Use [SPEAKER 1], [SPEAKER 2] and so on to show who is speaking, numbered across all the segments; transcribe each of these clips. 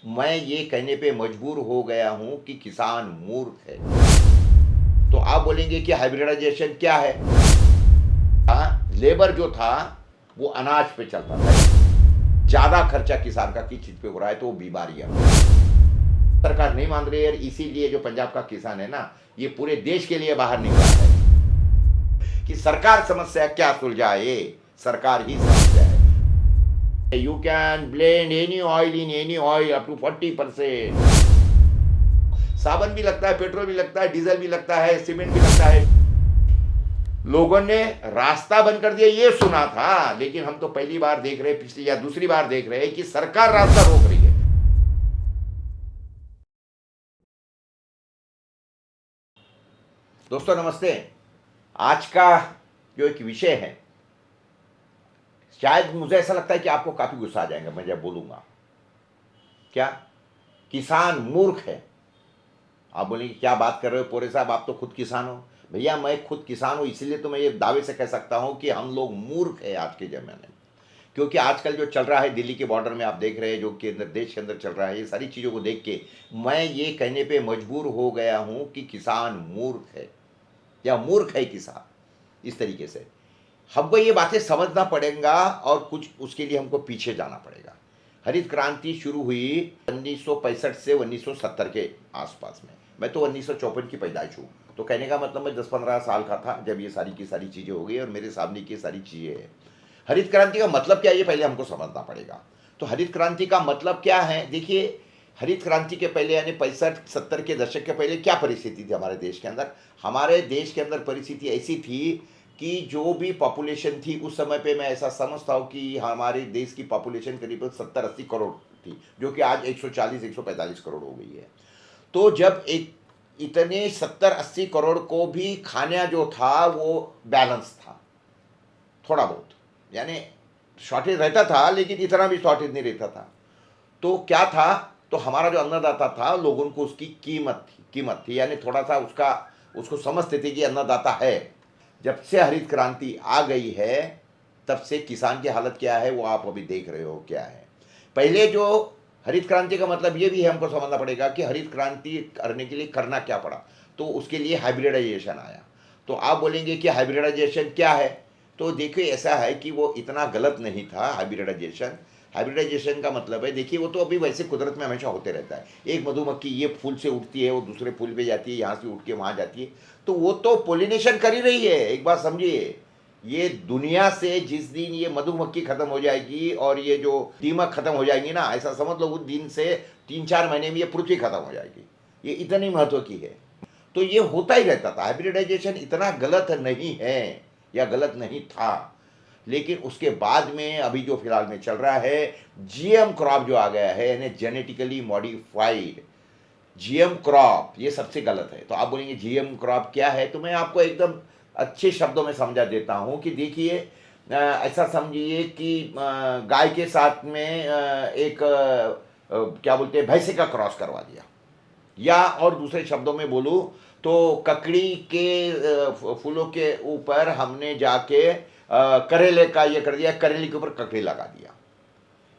[SPEAKER 1] मैं ये कहने पे मजबूर हो गया हूं कि किसान मूर्ख है। तो आप बोलेंगे कि हाइब्रिडाइजेशन क्या है? लेबर जो था वो अनाज पे चलता था, ज्यादा खर्चा किसान का किस चीज पे हो रहा है? तो वो बीमारियां। सरकार नहीं मान रही है, इसीलिए जो पंजाब का किसान है ना, ये पूरे देश के लिए बाहर निकला है कि सरकार समस्या क्या सुलझाए। सरकार ही समस्या है। You can blend any oil in any oil up to 40%। साबुन भी लगता है, पेट्रोल भी लगता है, डीजल भी लगता है, सीमेंट भी लगता है। लोगों ने रास्ता बंद कर दिया ये सुना था, लेकिन हम तो पहली बार देख रहे हैं, पिछली या दूसरी बार देख रहे हैं कि सरकार रास्ता रोक रही है। दोस्तों नमस्ते। आज का जो एक विषय है, शायद मुझे ऐसा लगता है कि आपको काफी गुस्सा आ जाएगा मैं जब बोलूंगा। क्या किसान मूर्ख है? आप बोलेंगे क्या बात कर रहे हो पोरे साहब, आप तो खुद किसान हो। भैया मैं खुद किसान हूं, इसीलिए तो मैं ये दावे से कह सकता हूं कि हम लोग मूर्ख है आज के जमाने में। क्योंकि आजकल जो चल रहा है दिल्ली के बॉर्डर में, आप देख रहे हैं जो कि अंदर देश के अंदर चल रहा है, ये सारी चीज़ों को देख के मैं ये कहने पे मजबूर हो गया हूं कि किसान मूर्ख है या मूर्ख है किसान। इस तरीके से हमको ये बातें समझना पड़ेगा और कुछ उसके लिए हमको पीछे जाना पड़ेगा। हरित क्रांति शुरू हुई 1965 से 1970 के आसपास में। मैं तो 1954 की पैदाइश हूँ, तो कहने का मतलब मैं 10-15 साल का था जब ये सारी की सारी चीज़ें हो गई और मेरे सामने की सारी चीज़ें हैं। हरित क्रांति का मतलब क्या है ये पहले हमको समझना पड़ेगा। तो हरित क्रांति का मतलब क्या है? देखिए, हरित क्रांति के पहले यानी 65-70 के दशक के पहले क्या परिस्थिति थी हमारे देश के अंदर? हमारे देश के अंदर परिस्थिति ऐसी थी कि जो भी पॉपुलेशन थी उस समय पे मैं ऐसा समझता हूँ कि हमारे देश की पॉपुलेशन करीब 70-80 करोड़ थी, जो कि आज 140-145 करोड़ हो गई है। तो जब एक इतने 70-80 करोड़ को भी खाना जो था वो बैलेंस था, थोड़ा बहुत, यानी शॉर्टेज रहता था लेकिन इतना भी शॉर्टेज नहीं रहता था। तो क्या था, तो हमारा जो अन्नदाता था लोगों को उसकी कीमत थी, यानी थोड़ा सा उसको समझते थे कि अन्नदाता है। जब से हरित क्रांति आ गई है तब से किसान की हालत क्या है वो आप अभी देख रहे हो क्या है। पहले जो हरित क्रांति का मतलब ये भी है, हमको समझना पड़ेगा कि हरित क्रांति करने के लिए करना क्या पड़ा। तो उसके लिए हाइब्रिडाइजेशन आया। तो आप बोलेंगे कि हाइब्रिडाइजेशन क्या है? तो देखिए ऐसा है कि वो इतना गलत नहीं था हाइब्रिडाइजेशन। हाइब्रिडाइजेशन का मतलब है, देखिए वो तो अभी वैसे कुदरत में हमेशा होते रहता है। एक मधुमक्खी ये फूल से उठती है, वो दूसरे फूल पे जाती है, यहाँ से उठ के वहाँ जाती है, तो वो तो पोलिनेशन कर ही रही है। एक बात समझिए, ये दुनिया से जिस दिन ये मधुमक्खी खत्म हो जाएगी और ये जो दीमक खत्म हो जाएंगी ना, ऐसा समझ लो उस दिन से 3-4 महीने में ये पृथ्वी खत्म हो जाएगी। ये इतनी महत्व की है। तो ये होता ही रहता था। हाइब्रिडाइजेशन इतना गलत नहीं है या गलत नहीं था, लेकिन उसके बाद में अभी जो फिलहाल में चल रहा है जीएम क्रॉप जो आ गया है, यानी जेनेटिकली मॉडिफाइड जीएम क्रॉप, ये सबसे गलत है। तो आप बोलेंगे जीएम क्रॉप क्या है? तो मैं आपको एकदम अच्छे शब्दों में समझा देता हूँ कि देखिए, ऐसा समझिए कि गाय के साथ में एक क्या बोलते हैं भैंसे का क्रॉस करवा दिया, या और दूसरे शब्दों में बोलूँ तो ककड़ी के फूलों के ऊपर हमने जाके करेले का ये कर दिया, करेले के ऊपर ककड़ी लगा दिया।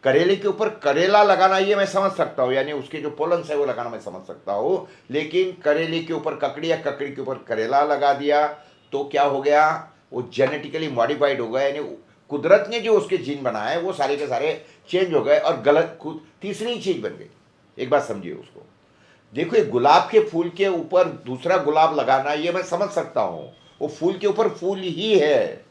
[SPEAKER 1] करेले के ऊपर करेला लगाना ये मैं समझ सकता हूँ, यानी उसके जो पोलन्स है वो लगाना मैं समझ सकता हूँ, लेकिन करेले के ऊपर ककड़ी या ककड़ी के ऊपर करेला लगा दिया तो क्या हो गया? वो जेनेटिकली मॉडिफाइड हो गया, यानी कुदरत ने जो उसके जीन बनाए वो सारे के सारे चेंज हो गए और गलत खुद तीसरी चीज बन गई। एक बात समझिए उसको। देखो, एक गुलाब के फूल के ऊपर दूसरा गुलाब लगाना ये मैं समझ सकता हूँ, वो फूल के ऊपर फूल ही है,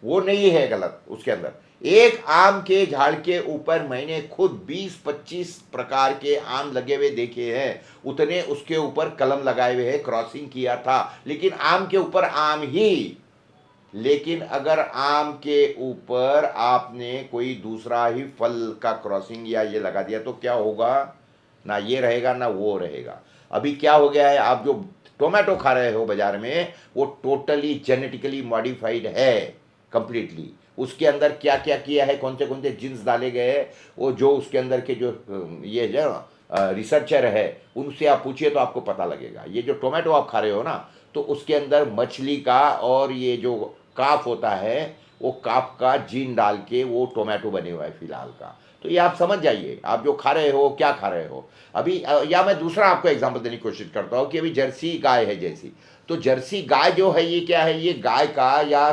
[SPEAKER 1] वो नहीं है गलत उसके अंदर। एक आम के झाड़ के ऊपर मैंने खुद 20-25 प्रकार के आम लगे हुए देखे हैं, उतने उसके ऊपर कलम लगाए हुए हैं, क्रॉसिंग किया था, लेकिन आम के ऊपर आम ही। लेकिन अगर आम के ऊपर आपने कोई दूसरा ही फल का क्रॉसिंग या ये लगा दिया तो क्या होगा? ना ये रहेगा ना वो रहेगा। अभी क्या हो गया है, आप जो टोमेटो खा रहे हो बाजार में वो टोटली जेनेटिकली मॉडिफाइड है कंप्लीटली। उसके अंदर क्या क्या किया है, कौन से जीन्स डाले गए हैं, वो जो उसके अंदर के जो ये जो रिसर्चर है उनसे आप पूछिए तो आपको पता लगेगा। ये जो टोमेटो आप खा रहे हो ना, तो उसके अंदर मछली का और ये जो काफ होता है वो काफ का जीन डाल के वो टोमेटो बने हुआ है फिलहाल का। तो ये आप समझ जाइए, आप जो खा रहे हो क्या खा रहे हो। अभी या मैं दूसरा आपको एग्जांपल देने की कोशिश करता हूँ कि अभी जर्सी गाय है जैसी, तो जर्सी गाय जो है ये क्या है, ये गाय का या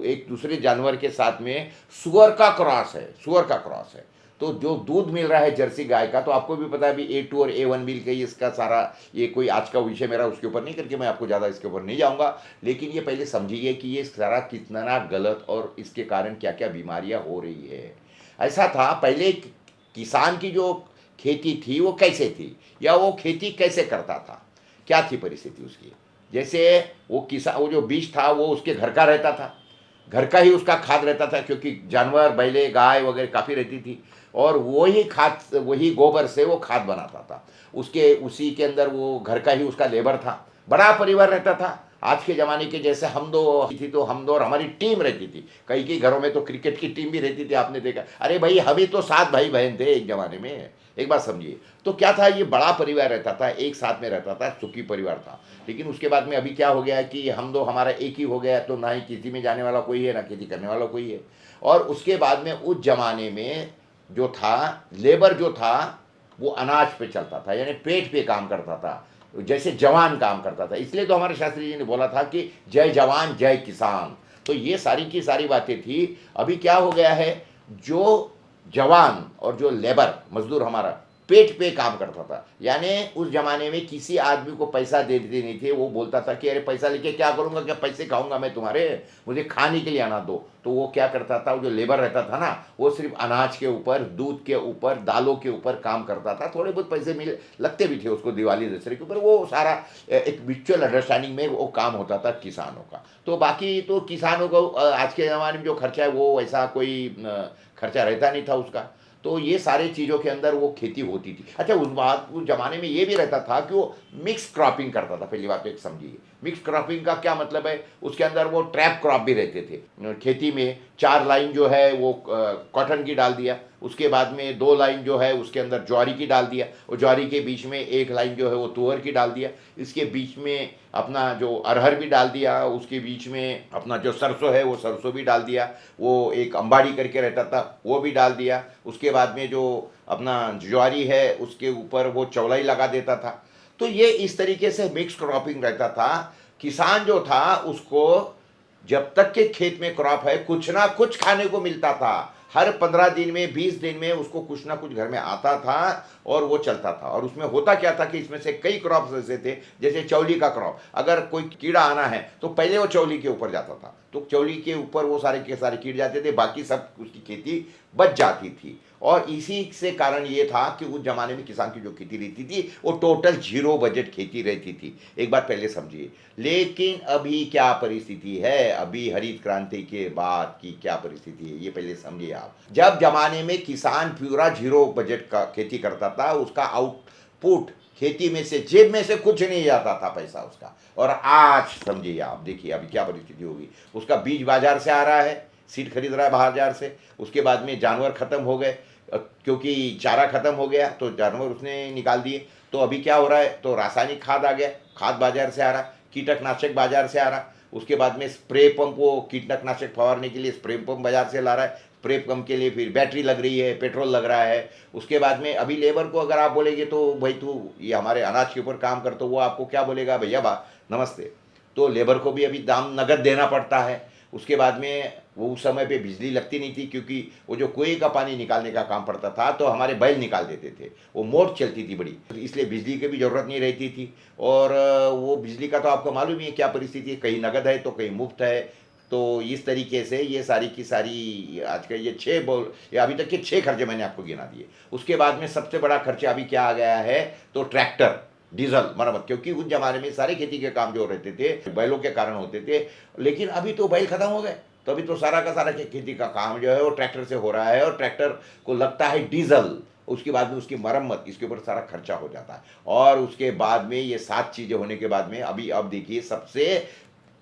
[SPEAKER 1] एक दूसरे जानवर के साथ में सुअर का क्रॉस है, सुअर का क्रॉस है। तो जो दूध मिल रहा है जर्सी गाय का, तो आपको भी पता है अभी A2 और A1 मिल के इसका सारा, ये कोई आज का विषय मेरा उसके ऊपर नहीं करके मैं आपको ज़्यादा इसके ऊपर नहीं जाऊंगा, लेकिन ये पहले समझिए कि ये सारा कितना गलत और इसके कारण क्या क्या बीमारियां हो रही है। ऐसा था पहले, किसान की जो खेती थी वो कैसे थी, या वो खेती कैसे करता था, क्या थी परिस्थिति उसकी। जैसे वो किसान, वो जो बीज था वो उसके घर का रहता था, घर का ही उसका खाद रहता था, क्योंकि जानवर बैले गाय वगैरह काफ़ी रहती थी, और वही खाद, वही गोबर से वो खाद बनाता था। उसके उसी के अंदर वो घर का ही उसका लेबर था, बड़ा परिवार रहता था। आज के ज़माने के जैसे हम दो थी तो हम दो और हमारी टीम रहती थी, कई कई घरों में तो क्रिकेट की टीम भी रहती थी, आपने देखा। अरे भाई, हम ही तो 7 भाई बहन थे एक ज़माने में, एक बात समझिए। तो क्या था, ये बड़ा परिवार रहता था, एक साथ में रहता था, सुखी परिवार था। लेकिन उसके बाद में अभी क्या हो गया है कि हम दो हमारा एक ही हो गया, तो ना ही खेती में जाने वाला कोई है, ना खेती करने वाला कोई है। और उसके बाद में उस जमाने में जो था, लेबर जो था वो अनाज पे चलता था, यानी पेट पे काम करता था, जैसे जवान काम करता था। इसलिए तो हमारे शास्त्री जी ने बोला था कि जय जवान जय किसान। तो ये सारी की सारी बातें थी। अभी क्या हो गया है, जो जवान और जो लेबर मजदूर हमारा पेट पे काम करता था, यानी उस जमाने में किसी आदमी को पैसा देते नहीं थे। वो बोलता था कि अरे पैसा लेके क्या करूंगा, क्या पैसे खाऊंगा मैं तुम्हारे, मुझे खाने के लिए आना दो। तो वो क्या करता था, वो जो लेबर रहता था ना, वो सिर्फ अनाज के ऊपर, दूध के ऊपर, दालों के ऊपर काम करता था। थोड़े बहुत पैसे मिल लगते भी थे उसको दिवाली दशहरे के ऊपर। वो सारा एक म्यूचुअल अंडरस्टैंडिंग में वो काम होता था किसानों का। तो बाकी तो किसानों को आज के ज़माने में जो खर्चा है वो वैसा कोई खर्चा रहता नहीं था उसका। तो ये सारे चीज़ों के अंदर वो खेती होती थी। अच्छा, उस ज़माने में ये भी रहता था कि वो मिक्स क्रॉपिंग करता था। पहली बात तो एक समझिए, मिक्स क्रॉपिंग का क्या मतलब है। उसके अंदर वो ट्रैप क्रॉप भी रहते थे। खेती में 4 लाइन जो है वो कॉटन की डाल दिया, उसके बाद में 2 लाइन जो है उसके अंदर ज्वारी की डाल दिया, और ज्वारी के बीच में 1 लाइन जो है वो तुअर की डाल दिया, इसके बीच में अपना जो अरहर भी डाल दिया, उसके बीच में अपना जो सरसों है वो सरसों भी डाल दिया, वो एक अंबाड़ी करके रहता था वो भी डाल दिया। उसके बाद में जो अपना ज्वारी है उसके ऊपर वो चौलाई लगा देता था। तो ये इस तरीके से मिक्स क्रॉपिंग रहता था। किसान जो था उसको जब तक के खेत में क्रॉप है कुछ ना कुछ खाने को मिलता था। हर 15 दिन में, 20 दिन में उसको कुछ ना कुछ घर में आता था और वो चलता था। और उसमें होता क्या था कि इसमें से कई क्रॉप्स ऐसे थे, जैसे चौली का क्रॉप, अगर कोई कीड़ा आना है तो पहले वो चौली के ऊपर जाता था, तो चौली के ऊपर वो सारे के सारे कीड़े जाते थे, बाकी सब उसकी खेती बच जाती थी। और इसी से कारण ये था कि उस जमाने में किसान की जो खेती रहती थी वो टोटल 0 बजट खेती रहती थी। एक बात पहले समझिए। लेकिन अभी क्या परिस्थिति है, अभी हरित क्रांति के बाद की क्या परिस्थिति है, ये पहले समझिए आप। जब जमाने में किसान पूरा 0 बजट का खेती करता था, उसका आउटपुट खेती में से, जेब में से कुछ नहीं जाता था पैसा उसका। और आज समझिए आप, देखिए अभी क्या परिस्थिति होगी। उसका बीज बाजार से आ रहा है, सीड खरीद रहा है बाजार से। उसके बाद में जानवर खत्म हो गए, क्योंकि चारा खत्म हो गया तो जानवर उसने निकाल दिए। तो अभी क्या हो रहा है, तो रासायनिक खाद आ गया, खाद बाजार से आ रहा, कीटकनाशक बाजार से आ रहा। उसके बाद में स्प्रे पंप, वो कीटनाशक फवारने के लिए स्प्रे पंप बाजार से ला रहा है, स्प्रे पंप के लिए फिर बैटरी लग रही है, पेट्रोल लग रहा है। उसके बाद में अभी लेबर को अगर आप बोलेंगे तो भाई तू ये हमारे अनाज के ऊपर काम कर, तो वो आपको क्या बोलेगा, भैया नमस्ते। तो लेबर को भी अभी दाम नगद देना पड़ता है। उसके बाद में वो उस समय पे बिजली लगती नहीं थी, क्योंकि वो जो कुएं का पानी निकालने का काम पड़ता था तो हमारे बैल निकाल देते थे, वो मोटर चलती थी बड़ी, इसलिए बिजली की भी ज़रूरत नहीं रहती थी। और वो बिजली का तो आपको मालूम ही है क्या परिस्थिति है, कहीं नगद है तो कहीं मुफ्त है। तो इस तरीके से ये सारी की सारी आज का ये 6 बोल, ये अभी तक के 6 खर्चे मैंने आपको गिना दिए। उसके बाद में सबसे बड़ा खर्चा अभी क्या आ गया है, तो ट्रैक्टर, डीजल मरम्मत, क्योंकि उस जमाने में सारे खेती के काम जो रहते थे बैलों के कारण होते थे। लेकिन अभी तो बैल खत्म हो गए, तो अभी तो सारा का सारा खेती का काम जो है वो ट्रैक्टर से हो रहा है, और ट्रैक्टर को लगता है डीजल, उसके बाद में उसकी मरम्मत, इसके ऊपर सारा खर्चा हो जाता है। और उसके बाद में ये 7 चीज़ें होने के बाद में अभी अब देखिए सबसे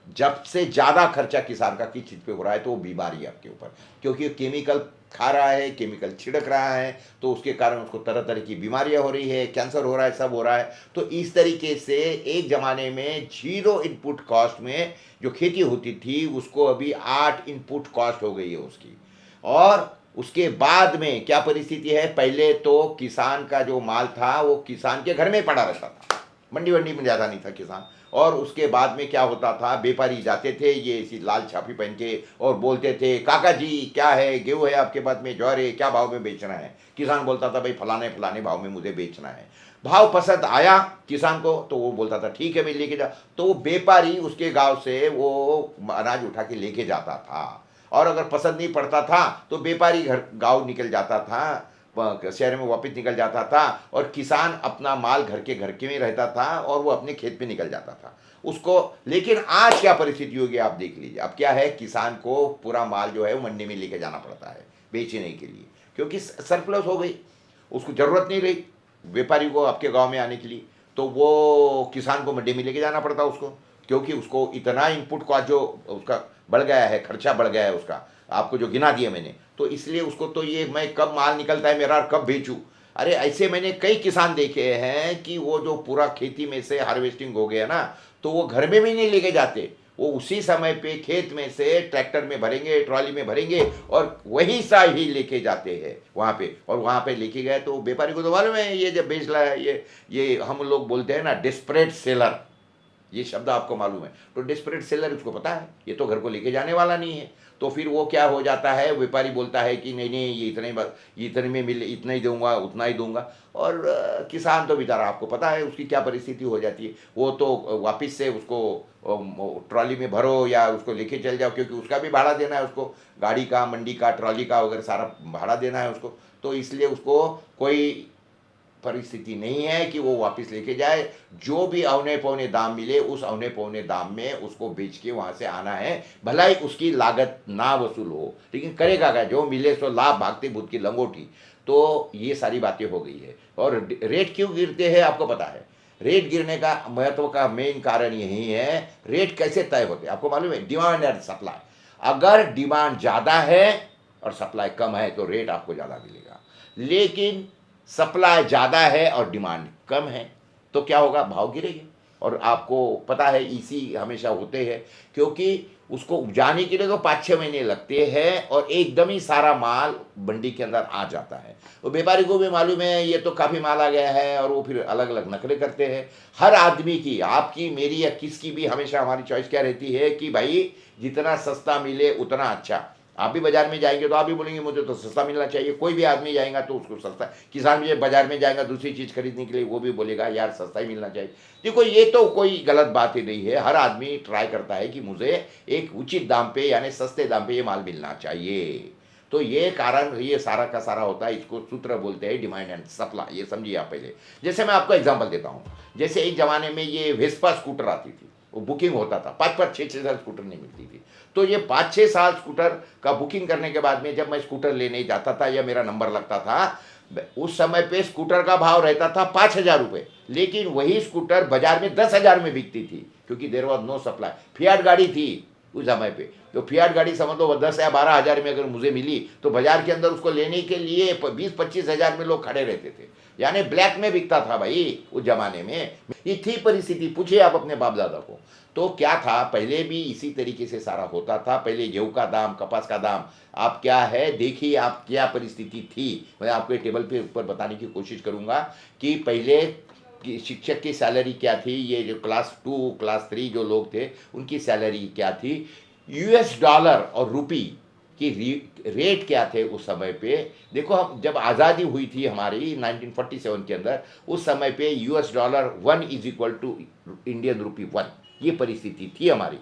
[SPEAKER 1] जब से ज़्यादा खर्चा किसान का किस चीज़ पे हो रहा है, तो वो बीमारी आपके ऊपर, क्योंकि केमिकल खा रहा है, केमिकल छिड़क रहा है, तो उसके कारण उसको तरह तरह की बीमारियां हो रही है, कैंसर हो रहा है, सब हो रहा है। तो इस तरीके से एक ज़माने में 0 इनपुट कॉस्ट में जो खेती होती थी उसको अभी 8 इनपुट कॉस्ट हो गई है उसकी। और उसके बाद में क्या परिस्थिति है, पहले तो किसान का जो माल था वो किसान के घर में पड़ा रहता था, मंडी वंडी में ज़्यादा नहीं था किसान। और उसके बाद में क्या होता था, व्यापारी जाते थे ये इसी लाल छापी पहन के और बोलते थे काका जी क्या है, गेहूँ है आपके पास में, ज्वार है, क्या भाव में बेचना है। किसान बोलता था भाई फलाने फलाने भाव में मुझे बेचना है। भाव पसंद आया किसान को तो वो बोलता था ठीक है मैं लेके जा, तो व्यापारी उसके गांव से वो अनाज उठा के लेके जाता था। और अगर पसंद नहीं पड़ता था तो व्यापारी घर गांव निकल जाता था, शहर में वापस निकल जाता था, और किसान अपना माल घर के में रहता था और वो अपने खेत पे निकल जाता था उसको। लेकिन आज क्या परिस्थिति होगी आप देख लीजिए, अब क्या है, किसान को पूरा माल जो है वो मंडी में लेके जाना पड़ता है बेचने के लिए, क्योंकि सरप्लस हो गई, उसको ज़रूरत नहीं रही व्यापारी को आपके गांव में आने के लिए, तो वो किसान को मंडी में लेके जाना पड़ता उसको, क्योंकि उसको इतना इनपुट कॉस्ट जो उसका बढ़ गया है, खर्चा बढ़ गया है उसका, आपको जो गिना दिया मैंने, तो इसलिए उसको तो ये मैं कब माल निकलता है मेरा और कब बेचूं। अरे ऐसे मैंने कई किसान देखे हैं कि वो जो पूरा खेती में से हार्वेस्टिंग हो गया ना, तो वो घर में भी नहीं लेके जाते, वो उसी समय पे खेत में से ट्रैक्टर में भरेंगे, ट्रॉली में भरेंगे और वही सा ही लेके जाते हैं वहाँ पे। और वहाँ पे लेके गए तो व्यापारी को तो मालूम है ये जब बेच रहा है, ये हम लोग बोलते हैं ना डिस्परेट सेलर, ये शब्द आपको मालूम है। तो डिस्परेट सेलर उसको पता है ये तो घर को लेके जाने वाला नहीं है, तो फिर वो क्या हो जाता है, व्यापारी बोलता है कि नहीं नहीं ये इतने में मिले, इतना ही दूंगा उतना ही दूंगा। और किसान तो बेचारा आपको पता है उसकी क्या परिस्थिति हो जाती है, वो तो वापस से उसको ट्रॉली में भरो या उसको लेके चल जाओ, क्योंकि उसका भी भाड़ा देना है उसको, गाड़ी का, मंडी का, ट्रॉली का वगैरह सारा भाड़ा देना है उसको। तो इसलिए उसको कोई परिस्थिति नहीं है कि वो वापस लेके जाए, जो भी औने पौने दाम मिले उस औने पौने दाम में उसको बेच के वहाँ से आना है, भला ही उसकी लागत ना वसूल हो, लेकिन करेगा क्या, जो मिले सो लाभ, भागते भूत की लंगोटी। तो ये सारी बातें हो गई है। और रेट क्यों गिरते हैं आपको पता है, रेट गिरने का महत्व का मेन कारण यही है, रेट कैसे तय होते हैं आपको मालूम है, डिमांड एंड सप्लाई। अगर डिमांड ज़्यादा है और सप्लाई कम है तो रेट आपको ज़्यादा मिलेगा, लेकिन सप्लाई ज़्यादा है और डिमांड कम है तो क्या होगा, भाव गिरेंगे। और आपको पता है इसी हमेशा होते हैं, क्योंकि उसको उपजाने के लिए तो 5-6 महीने लगते हैं और एकदम ही सारा माल मंडी के अंदर आ जाता है। तो व्यापारी को भी मालूम है ये तो काफ़ी माल आ गया है, और वो फिर अलग अलग नखरे करते हैं। हर आदमी की, आपकी, मेरी या किसकी भी हमेशा हमारी चॉइस क्या रहती है कि भाई जितना सस्ता मिले उतना अच्छा। आप भी बाजार में जाएंगे तो आप भी बोलेंगे मुझे तो सस्ता मिलना चाहिए, कोई भी आदमी जाएगा तो उसको सस्ता, किसान भी बाजार में जाएगा दूसरी चीज़ खरीदने के लिए वो भी बोलेगा यार सस्ता ही मिलना चाहिए। देखो ये तो कोई गलत बात ही नहीं है, हर आदमी ट्राई करता है कि मुझे एक उचित दाम पे यानी सस्ते दाम पे ये माल मिलना चाहिए। तो ये कारण ये सारा का सारा होता है, इसको सूत्र बोलते हैं डिमांड एंड सप्लाई, ये समझिए आप पहले। जैसे मैं आपको एग्जाम्पल देता हूँ, जैसे एक ज़माने में ये वेस्पा स्कूटर आती थी, वो बुकिंग होता था, 5-5, 6-6 साल स्कूटर नहीं मिलती थी। तो ये 5-6 साल स्कूटर का बुकिंग करने के बाद में जब मैं स्कूटर लेने जाता था या मेरा नंबर लगता था, उस समय पे स्कूटर का भाव रहता था 5,000 रुपये, लेकिन वही स्कूटर बाजार में 10,000 में बिकती थी, क्योंकि there was no supply. Fiat गाड़ी थी उस समय पे, तो फियाट गाड़ी समझ लो 10 या 12,000 में अगर मुझे मिली तो बाजार के अंदर उसको लेने के लिए 20-25 हज़ार में लोग खड़े रहते थे, यानी ब्लैक में बिकता था भाई उस जमाने में। ये थी परिस्थिति, पूछिए आप अपने बाप दादा को। तो क्या था, पहले भी इसी तरीके से सारा होता था। पहले गेहूं का दाम, कपास का दाम, आप क्या है देखिए आप क्या परिस्थिति थी। मैं आपको टेबल पे ऊपर बताने की कोशिश करूंगा कि पहले कि शिक्षक की सैलरी क्या थी, ये जो क्लास 2 क्लास 3 जो लोग थे उनकी सैलरी क्या थी, यूएस डॉलर और रुपी की रेट क्या थे उस समय पे। देखो हम जब आज़ादी हुई थी हमारी 1947 के अंदर, उस समय पे US dollar 1 is equal to Indian rupee 1, ये परिस्थिति थी हमारी।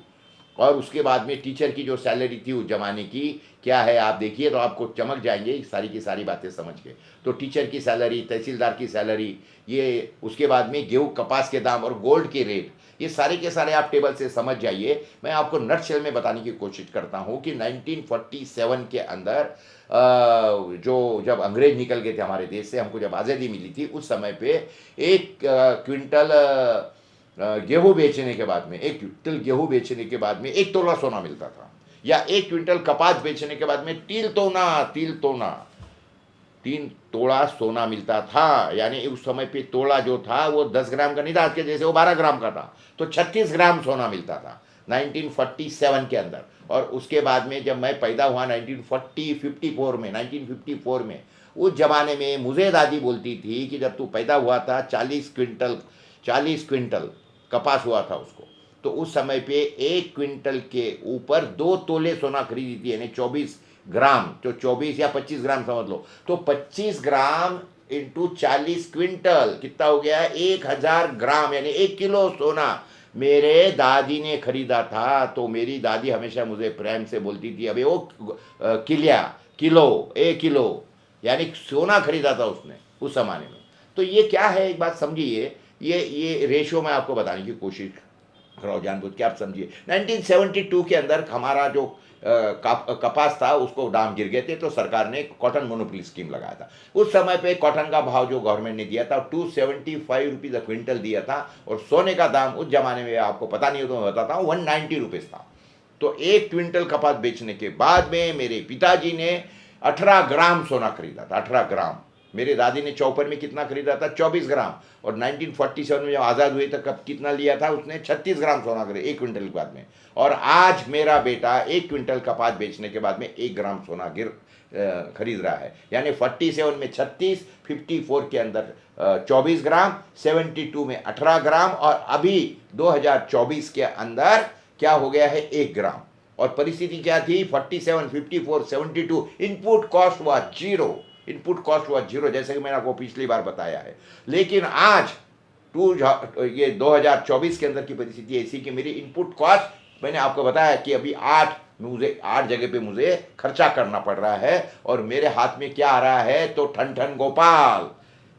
[SPEAKER 1] और उसके बाद में टीचर की जो सैलरी थी उस जमाने की क्या है आप देखिए तो आपको चमक जाएंगे सारी की सारी बातें समझ के। तो टीचर की सैलरी, तहसीलदार की सैलरी, ये उसके बाद में गेहूँ कपास के दाम और गोल्ड के रेट, ये सारे के सारे आप टेबल से समझ जाइए। मैं आपको नटशेल में बताने की कोशिश करता हूँ कि 1947 के अंदर जो जब अंग्रेज निकल गए थे हमारे देश से, हमको जब आज़ादी मिली थी, उस समय पे एक क्विंटल गेहूँ बेचने के बाद में, 1 क्विंटल गेहूँ बेचने के बाद में 1 तोला सोना मिलता था, या 1 क्विंटल कपास बेचने के बाद में 3 तोड़ा सोना मिलता था। यानी उस समय पे तोड़ा जो था वो 10 ग्राम का नहीं था, आज के जैसे वो 12 ग्राम का था, तो 36 ग्राम सोना मिलता था। 1947 के अंदर। और उसके बाद में जब मैं पैदा हुआ 1954 में, उस ज़माने में मुझे दादी बोलती थी कि जब तू पैदा हुआ था 40 क्विंटल कपास हुआ था उसको, तो उस समय पे 1 क्विंटल के ऊपर 2 तोले सोना खरीदी थी, यानी 24 ग्राम, तो 24 या 25 ग्राम समझ लो, तो 25 ग्राम इंटू 40 क्विंटल कितना हो गया? 1000 ग्राम, यानी 1 किलो सोना मेरे दादी ने खरीदा था। तो मेरी दादी हमेशा मुझे प्रेम से बोलती थी, अबे वो किलो 1 किलो, यानी सोना खरीदा था उसने उस जमाने में। तो ये क्या है, एक बात समझिए, ये रेशियो मैं आपको बताने की कोशिश कर रहा हूँ जानबूझ के, आप समझिए। 1972 के अंदर हमारा जो कपास था उसको दाम गिर गए थे, तो सरकार ने कॉटन मोनोपोली स्कीम लगाया था। उस समय पे कॉटन का भाव जो गवर्नमेंट ने दिया था 275 रुपीज़ क्विंटल दिया था, और सोने का दाम उस जमाने में आपको पता नहीं हो तो मैं बताता हूँ 190 रुपीज़ था। तो 1 क्विंटल कपास बेचने के बाद में मेरे पिताजी ने 18 ग्राम सोना खरीदा था, 18 ग्राम। मेरे दादी ने चौपर में कितना खरीदा था? 24 ग्राम। और 1947 में जब आज़ाद हुई तो कब कितना लिया था उसने? 36 ग्राम सोना खरीदा 1 क्विंटल के बाद में। और आज मेरा बेटा 1 क्विंटल कपास बेचने के बाद में 1 ग्राम सोना खरीद रहा है, यानी 47 में 36, 54 के अंदर 24 ग्राम, 72 में 18 ग्राम, और अभी 2024 के अंदर क्या हो गया है? 1 ग्राम। और परिस्थिति क्या थी? 47, 54, 72, इनपुट कॉस्ट हुआ जीरो, जैसे कि मैंने आपको पिछली बार बताया है। लेकिन आज 2024 के अंदर की परिस्थिति ऐसी कि मेरी इनपुट कॉस्ट, मैंने आपको बताया कि अभी 8 जगह पे मुझे खर्चा करना पड़ रहा है, और मेरे हाथ में क्या आ रहा है? तो ठन ठन गोपाल।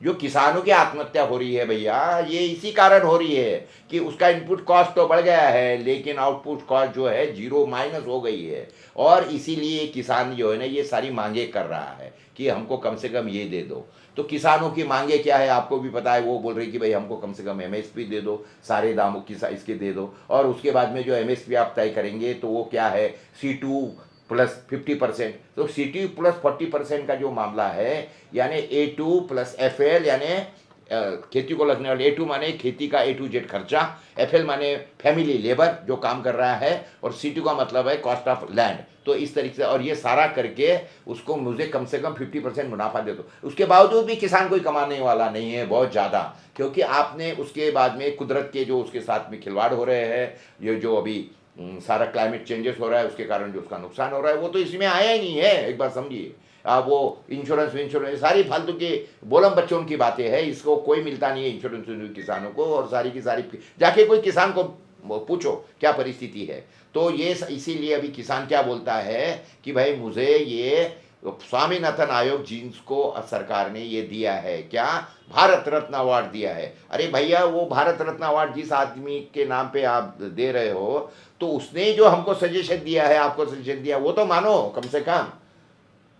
[SPEAKER 1] जो किसानों की आत्महत्या हो रही है भैया, ये इसी कारण हो रही है कि उसका इनपुट कॉस्ट तो बढ़ गया है, लेकिन आउटपुट कॉस्ट जो है जीरो माइनस हो गई है। और इसीलिए किसान जो है ना, ये सारी मांगे कर रहा है कि हमको कम से कम ये दे दो। तो किसानों की मांगे क्या है आपको भी पता है, वो बोल रही कि भाई हमको कम से कम एमएसपी दे दो, सारे दामों की इसके दे दो। और उसके बाद में जो एमएसपी आप तय करेंगे तो वो क्या है? C2 plus 50%। तो C2 प्लस 40% का जो मामला है, यानी A2 प्लस FL, यानी खेती को लगने वाले A2 माने खेती का A to Z खर्चा, FL माने फैमिली लेबर जो काम कर रहा है, और C2 का मतलब है कॉस्ट ऑफ लैंड। तो इस तरीके से, और ये सारा करके उसको मुझे कम से कम 50% मुनाफा दे दो। उसके बावजूद भी किसान कोई कमाने वाला नहीं है बहुत ज़्यादा, क्योंकि आपने उसके बाद में कुदरत के जो उसके साथ में खिलवाड़ हो रहे हैं, ये जो अभी सारा क्लाइमेट चेंजेस हो रहा है उसके कारण जो उसका नुकसान हो रहा है, वो तो इसमें आया ही नहीं है। एक बात समझिए, वो इंश्योरेंस सारी फालतू के बोलम बच्चों की बातें हैं, इसको कोई मिलता नहीं है इंश्योरेंस किसानों को। और सारी की सारी जाके कोई किसान को पूछो क्या परिस्थिति है। तो ये इसीलिए अभी किसान क्या बोलता है कि भाई मुझे ये स्वामीनाथन आयोग जिसको सरकार ने ये दिया है, क्या? भारत रत्न अवार्ड दिया है। अरे भैया, वो भारत रत्न अवार्ड जिस आदमी के नाम पे आप दे रहे हो, तो उसने जो हमको सजेशन दिया है, आपको सजेशन दिया, वो तो मानो कम से कम,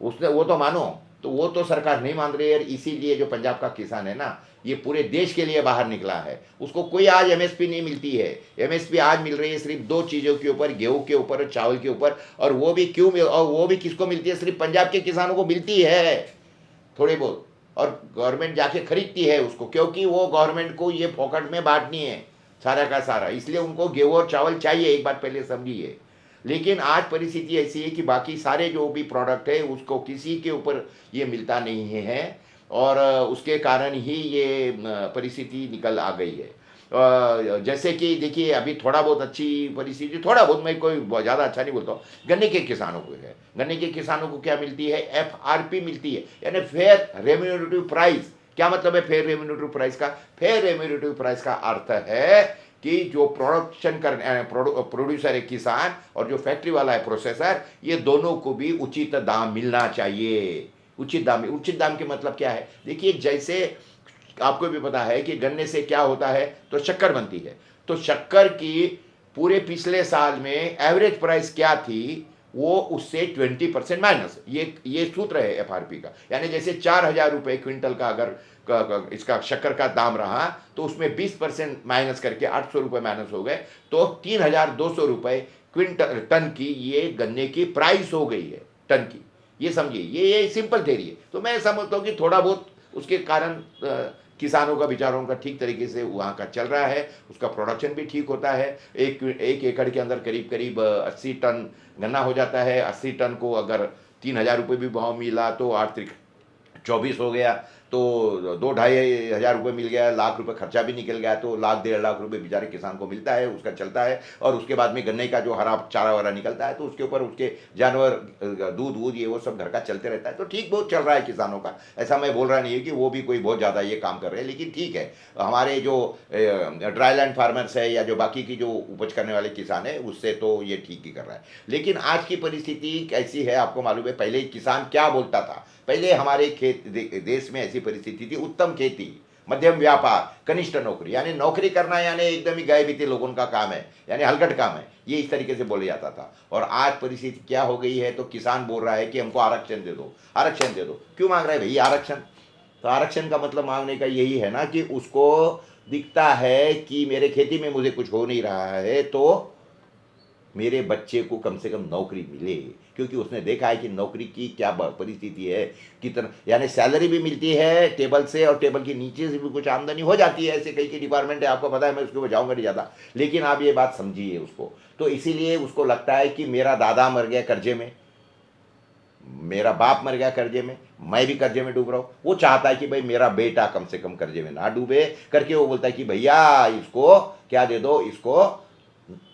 [SPEAKER 1] उसने वो तो मानो। तो वो तो सरकार नहीं मान रही है। इसीलिए जो पंजाब का किसान है ना, ये पूरे देश के लिए बाहर निकला है। उसको कोई आज एमएसपी नहीं मिलती है। एमएसपी आज मिल रही है सिर्फ 2 चीज़ों के ऊपर, गेहूं के ऊपर और चावल के ऊपर। और वो भी क्यों और वो भी किसको मिलती है? सिर्फ पंजाब के किसानों को मिलती है थोड़ी बहुत। और गवर्नमेंट जाके खरीदती है उसको, क्योंकि वो गवर्नमेंट को ये फोकट में बांटनी है सारा का सारा, इसलिए उनको गेहूँ और चावल चाहिए। एक बात पहले समझिए। लेकिन आज परिस्थिति ऐसी है कि बाकी सारे जो भी प्रोडक्ट है उसको किसी के ऊपर ये मिलता नहीं है, और उसके कारण ही ये परिस्थिति निकल आ गई है। जैसे कि देखिए, अभी थोड़ा बहुत अच्छी परिस्थिति, थोड़ा बहुत, मैं कोई ज़्यादा अच्छा नहीं बोलता हूँ, गन्ने के किसानों को है। गन्ने के किसानों को क्या मिलती है? FRP मिलती है, यानी फेयर रेम्यूनरेटिव प्राइस। क्या मतलब है फेयर रेम्यूनरेटिव प्राइस का? फेयर रेम्यूनरेटिव प्राइस का अर्थ है कि जो प्रोडक्शन प्रोड्यूसर है किसान, और जो फैक्ट्री वाला है प्रोसेसर, ये दोनों को भी उचित दाम मिलना चाहिए। उचित दाम के मतलब क्या है? देखिए, जैसे आपको भी पता है कि गन्ने से क्या होता है, तो शक्कर बनती है। तो शक्कर की पूरे पिछले साल में एवरेज प्राइस क्या थी, वो उससे 20% माइनस, ये सूत्र है FRP का। यानी जैसे 4000 रुपये क्विंटल का अगर इसका शक्कर का दाम रहा, तो उसमें 20% माइनस करके 800 रुपये माइनस हो गए, तो 3200 रुपये क्विंटल टन की ये गन्ने की प्राइस हो गई है, टन की। ये समझिए, ये सिंपल थेरी है। तो मैं समझता हूँ कि थोड़ा बहुत उसके कारण किसानों का बेचारों का ठीक तरीके से वहाँ का चल रहा है, उसका प्रोडक्शन भी ठीक होता है। एक एक एकड़ के अंदर करीब करीब 80 टन गन्ना हो जाता है। 80 टन को अगर 3,000 रुपये भी भाव मिला तो 8 त्रिक 24 हो गया, तो 2-2.5 हज़ार रुपये मिल गया, लाख रुपए खर्चा भी निकल गया, तो 1,00,000-1,50,000 रुपये बेचारे किसान को मिलता है, उसका चलता है। और उसके बाद में गन्ने का जो हरा चारा वारा निकलता है तो उसके ऊपर उसके जानवर दूध वूध ये वो सब घर का चलते रहता है। तो ठीक बहुत चल रहा है किसानों का, ऐसा मैं बोल रहा नहीं है कि वो भी कोई बहुत ज़्यादा ये काम कर रहे हैं, लेकिन ठीक है। हमारे जो ड्राई लैंड फार्मर्स है या जो बाकी की जो उपज करने वाले किसान है उससे तो ये ठीक ही कर रहा है। लेकिन आज की परिस्थिति कैसी है आपको मालूम है। पहले किसान क्या बोलता था, पहले हमारे देश में ऐसी परिस्थिति थी, उत्तम खेती, मध्यम व्यापार, कनिष्ठ नौकरी, यानी नौकरी करना यानी एकदम ही गए बीते लोगों का काम है, यानी हलकट काम है, ये इस तरीके से बोले जाता था। और आज परिस्थिति क्या हो गई है, तो किसान बोल रहा है कि हमको आरक्षण दे दो, आरक्षण दे दो। क्यों मांग रहा है भाई आरक्षण? तो आरक्षण का मतलब मांगने का यही है ना कि उसको दिखता है कि मेरे खेती में मुझे कुछ हो नहीं रहा है, तो मेरे बच्चे को कम से कम नौकरी मिले, क्योंकि उसने देखा है कि नौकरी की क्या परिस्थिति है, कितना यानी सैलरी भी मिलती है टेबल से, और टेबल के नीचे से भी कुछ आमदनी हो जाती है। ऐसे कई कई डिपार्टमेंट है, आपको पता है, मैं उसको जाऊँगा नहीं ज़्यादा, लेकिन आप ये बात समझिए उसको। तो इसीलिए उसको लगता है कि मेरा दादा मर गया कर्जे में, मेरा बाप मर गया कर्जे में, मैं भी कर्जे में डूब रहा हूँ। वो चाहता है कि भाई मेरा बेटा कम से कम कर्जे में ना डूबे करके वो बोलता है कि भैया इसको क्या दे दो, इसको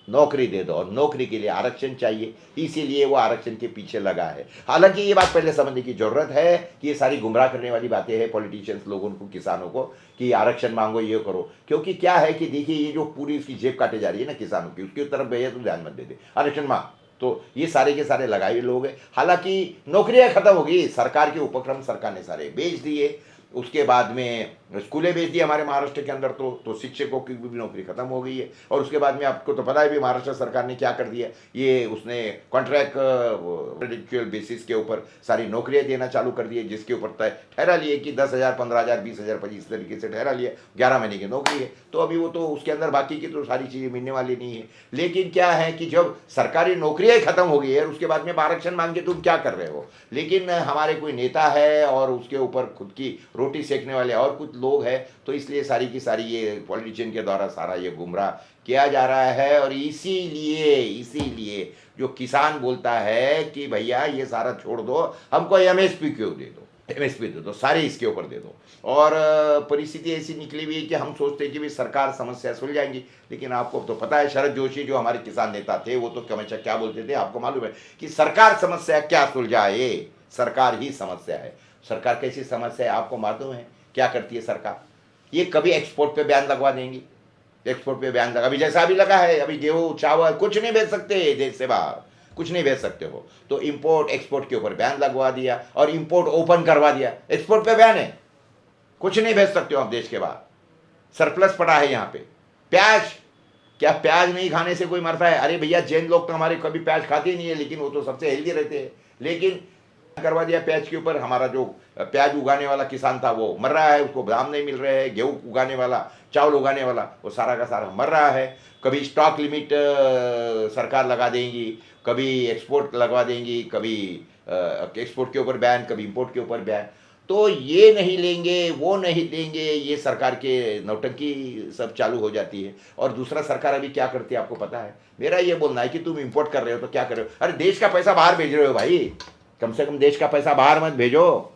[SPEAKER 1] नौकरी दे दो, और नौकरी के लिए आरक्षण चाहिए, इसीलिए वो आरक्षण के पीछे लगा है। हालांकि ये बात पहले समझने की जरूरत है कि ये सारी गुमराह करने वाली बातें हैं पॉलिटिशियंस लोगों को, किसानों को, कि आरक्षण मांगो ये करो। क्योंकि क्या है कि देखिए ये जो पूरी इसकी जेब काटे जा रही है ना किसानों की, उसकी तरफ भैया तुम ध्यान मत दे दे, आरक्षण मांग, तो ये सारे के सारे लगाए हुए लोग हैं। हालांकि नौकरियां खत्म हो गई, सरकार के उपक्रम सरकार ने सारे बेच दिए, उसके बाद में स्कूलें बेच दी हमारे महाराष्ट्र के अंदर, तो शिक्षकों की भी नौकरी खत्म हो गई है। और उसके बाद में आपको तो पता है भी महाराष्ट्र सरकार ने क्या कर दिया, ये उसने कॉन्ट्रैक्ट प्रेडिक्चुअल बेसिस के ऊपर सारी नौकरियां देना चालू कर दिए, जिसके ऊपर तय ठहरा लिए कि 10,000, 15,000, 20,000, 25 तरीके से ठहरा लिया, 11 महीने की नौकरी है। तो अभी वो तो उसके अंदर बाकी की तो सारी चीज़ें मिलने वाली नहीं है। लेकिन क्या है कि जब सरकारी नौकरियाँ खत्म हो गई है, उसके बाद में आरक्षण मांग के तुम क्या कर रहे हो। लेकिन हमारे कोई नेता है और उसके ऊपर खुद की रोटी सेकने वाले और कुछ लोग हैं, तो इसलिए सारी की सारी ये पॉलिटिशियन के द्वारा सारा ये गुमराह किया जा रहा है। और इसीलिए जो किसान बोलता है कि भैया ये सारा छोड़ दो, हमको एमएसपी क्यों दे दो, एमएसपी दे दो, सारे इसके ऊपर दे दो। और परिस्थिति ऐसी निकली हुई है कि हम सोचते हैं कि भाई सरकार समस्या सुलझाएंगी, लेकिन आपको तो पता है शरद जोशी जो हमारे किसान नेता थे, वो तो हमेशा क्या बोलते थे, आपको मालूम है कि सरकार समस्या क्या सुलझाए, सरकार ही समस्या है। सरकार कैसी समस्या है आपको मालूम है, क्या करती है सरकार? ये कभी एक्सपोर्ट पे बैन लगवा देंगी, एक्सपोर्ट पे बैन लगा, अभी जैसा अभी लगा है, अभी गेहूँ चावल कुछ नहीं बेच सकते देश से बाहर, कुछ नहीं बेच सकते हो। तो इंपोर्ट एक्सपोर्ट के ऊपर बैन लगवा दिया और इंपोर्ट ओपन करवा दिया, एक्सपोर्ट पे बैन है, कुछ नहीं बेच सकते हो आप देश के बाहर, सरप्लस पड़ा है यहाँ पे। प्याज, क्या प्याज नहीं खाने से कोई मरता है? अरे भैया जैन लोग तो हमारे कभी प्याज खाते ही नहीं है, लेकिन वो तो सबसे हेल्दी रहते हैं। लेकिन करवा दिया प्याज के ऊपर, हमारा जो प्याज उगाने वाला किसान था वो मर रहा है, उसको दाम नहीं मिल रहे हैं। गेहूं उगाने वाला, चावल उगाने वाला, वो सारा का सारा मर रहा है। कभी स्टॉक लिमिट सरकार लगा देंगी, कभी एक्सपोर्ट लगवा देंगी, कभी एक्सपोर्ट के ऊपर बैन, कभी इंपोर्ट के ऊपर बैन। तो ये नहीं लेंगे, वो नहीं लेंगे, ये सरकार के नौटंकी सब चालू हो जाती है। और दूसरा सरकार अभी क्या करती है आपको पता है? मेरा ये बोलना है कि तुम इंपोर्ट कर रहे हो तो क्या कर रहे हो? अरे देश का पैसा बाहर भेज रहे हो भाई, कम से कम देश का पैसा बाहर मत भेजो।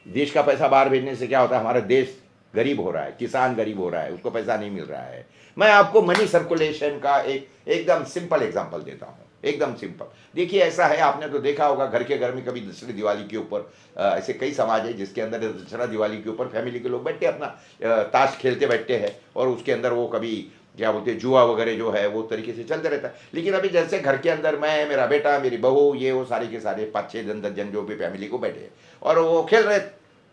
[SPEAKER 1] देश का पैसा बाहर भेजने से क्या होता है, हमारा देश गरीब हो रहा है, किसान गरीब हो रहा है, उसको पैसा नहीं मिल रहा है। मैं आपको मनी सर्कुलेशन का एकदम सिंपल एग्जांपल देता हूँ, एकदम सिंपल। देखिए ऐसा है, आपने तो देखा होगा घर के घर में कभी दूसरी दिवाली के ऊपर ऐसे कई समाज है जिसके अंदर दूसरा दिवाली के ऊपर फैमिली के लोग बैठते अपना ताश खेलते बैठते हैं, और उसके अंदर वो कभी क्या बोलते हैं जुआ वगैरह जो है वो तरीके से चलते रहता है। लेकिन अभी जैसे घर के अंदर मैं, मेरा बेटा, मेरी बहू, ये वो सारे के सारे 5-6 जन 10 जन जो भी फैमिली को बैठे और वो खेल रहे,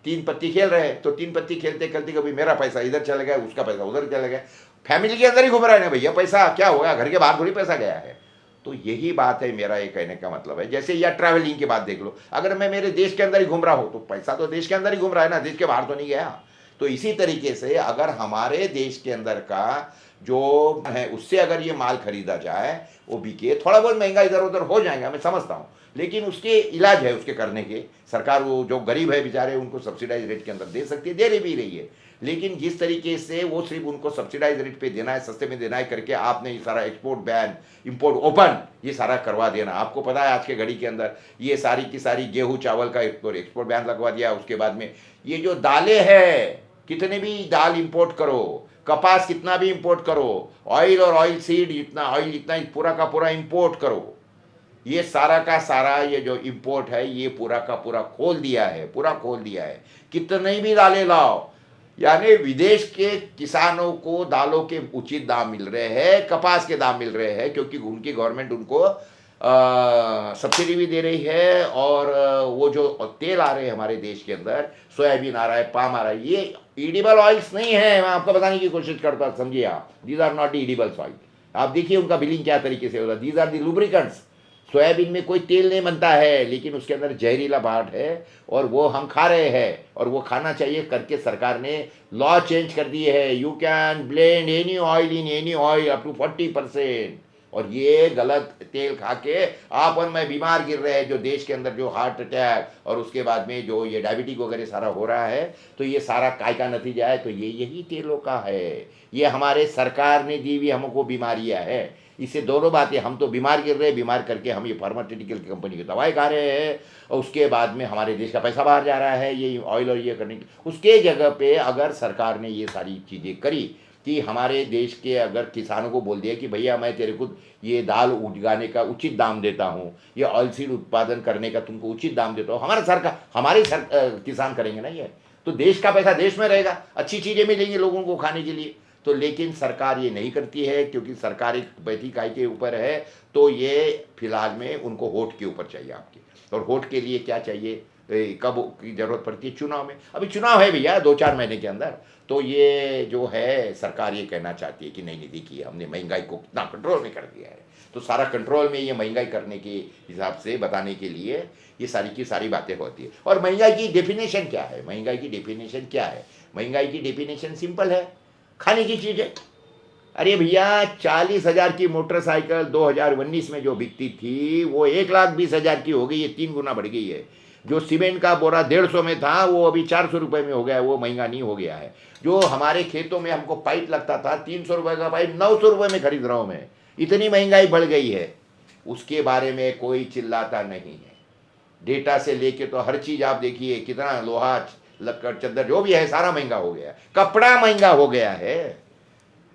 [SPEAKER 1] 3 पत्ती खेल रहे हैं, तो 3 पत्ती खेलते खेलते कभी मेरा पैसा इधर चला गया, उसका पैसा उधर चला गया, फैमिली के अंदर ही घूम रहा है ना भैया, पैसा क्या होगा, घर के बाहर थोड़ी पैसा गया है। तो यही बात है, मेरा ये कहने का मतलब है। जैसे या ट्रैवलिंग की बात देख लो, अगर मैं मेरे देश के अंदर ही घूम रहा हूँ तो पैसा तो देश के अंदर ही घूम रहा है ना, देश के बाहर तो नहीं गया। तो इसी तरीके से अगर हमारे देश के अंदर का जो है उससे अगर ये माल खरीदा जाए, वो बिके, थोड़ा बहुत महंगा इधर उधर हो जाएगा, मैं समझता हूँ, लेकिन उसके इलाज है उसके करने के। सरकार वो जो गरीब है बेचारे उनको सब्सिडाइज रेट के अंदर दे सकती है, दे रही भी रही है। लेकिन जिस तरीके से वो सिर्फ उनको सब्सिडाइज रेट पे देना है, सस्ते में देना है करके आपने ये सारा एक्सपोर्ट बैन, इंपोर्ट ओपन, ये सारा करवा देना। आपको पता है आज के घड़ी के अंदर ये सारी की सारी गेहूं चावल का एक्सपोर्ट बैन लगवा दिया। उसके बाद में ये जो दालें है, कितने भी दाल इंपोर्ट करो, कपास कितना भी इंपोर्ट करो, ऑयल और ऑयल सीड जितना ऑयल जितना पूरा का पूरा इंपोर्ट करो, ये सारा का सारा ये जो इंपोर्ट है ये पूरा का पूरा खोल दिया है, पूरा खोल दिया है। कितने भी दालें लाओ, यानी विदेश के किसानों को दालों के उचित दाम मिल रहे हैं, कपास के दाम मिल रहे हैं, क्योंकि उनकी गवर्नमेंट उनको सब्सिडी भी दे रही है। और वो जो तेल आ रहे हैं हमारे देश के अंदर, सोयाबीन आ रहा है, पाम आ रहा है, ये ईडिबल ऑयल्स नहीं है। मैं आपको बताने की कोशिश करता हूं, समझिए आप, these are not edible oil. आप देखिए उनका बिलिंग क्या तरीके से होता है। These are the lubricants. Soybean में कोई तेल नहीं बनता है, लेकिन उसके अंदर जहरीला पार्ट है और वो हम खा रहे हैं, और वो खाना चाहिए करके सरकार ने लॉ चेंज कर दी है। You can blend any oil in any oil up to 40%। और ये गलत तेल खा के आप और मैं बीमार गिर रहे हैं, जो देश के अंदर जो हार्ट अटैक और उसके बाद में जो ये डायबिटीज वगैरह सारा हो रहा है, तो ये सारा काय का नतीजा है। तो ये यही तेलों का है, ये हमारे सरकार ने दी हुई हमको बीमारियां है। इससे दोनों बातें, हम तो बीमार गिर रहे हैं, बीमार करके हम ये फार्मास्यूटिकल की कंपनी की दवाई खा रहे हैं, और उसके बाद में हमारे देश का पैसा बाहर जा रहा है ये ऑयल और ये करने की। उसके जगह पे अगर सरकार ने ये सारी चीज़ें करी कि हमारे देश के अगर किसानों को बोल दिया कि भैया मैं तेरे को ये दाल उगाने का उचित दाम देता हूँ, ये ऑयल सीड उत्पादन करने का तुमको उचित दाम देता हूँ, हमारे किसान करेंगे ना ये, तो देश का पैसा देश में रहेगा, अच्छी चीज़ें मिलेंगी लोगों को खाने के लिए। तो लेकिन सरकार ये नहीं करती है, क्योंकि सरकार एक बैठी काय के ऊपर है। तो ये फिलहाल में उनको वोट के ऊपर चाहिए आपके, और वोट के लिए क्या चाहिए, कब की जरूरत पड़ती है, चुनाव में। अभी चुनाव है भैया 2-4 महीने के अंदर। तो ये जो है सरकार ये कहना चाहती है कि नहीं नहीं देखिए हमने महंगाई को कितना कंट्रोल में कर दिया है। तो सारा कंट्रोल में ये महंगाई करने के हिसाब से बताने के लिए ये सारी की सारी बातें होती है। और महंगाई की डेफिनेशन क्या है, महंगाई की डेफिनेशन क्या है? महंगाई की डेफिनेशन सिंपल है, खाने की चीज़ है। अरे भैया 40,000 की मोटरसाइकिल 2019 में जो बिकती थी वो 1,20,000 की हो गई है, 3 गुना बढ़ गई है। जो सीमेंट का बोरा 150 में था वो अभी 400 रुपये में हो गया है, वो महंगा नहीं हो गया है। जो हमारे खेतों में हमको पाइप लगता था 300 रुपये का पाइप 900 रुपये में खरीद रहा हूँ मैं। इतनी महंगाई बढ़ गई है, उसके बारे में कोई चिल्लाता नहीं है। डेटा से लेके तो हर चीज़ आप देखिए, कितना लोहा लक्कड़ चद्दर जो भी है सारा महंगा हो गया है, कपड़ा महंगा हो गया है।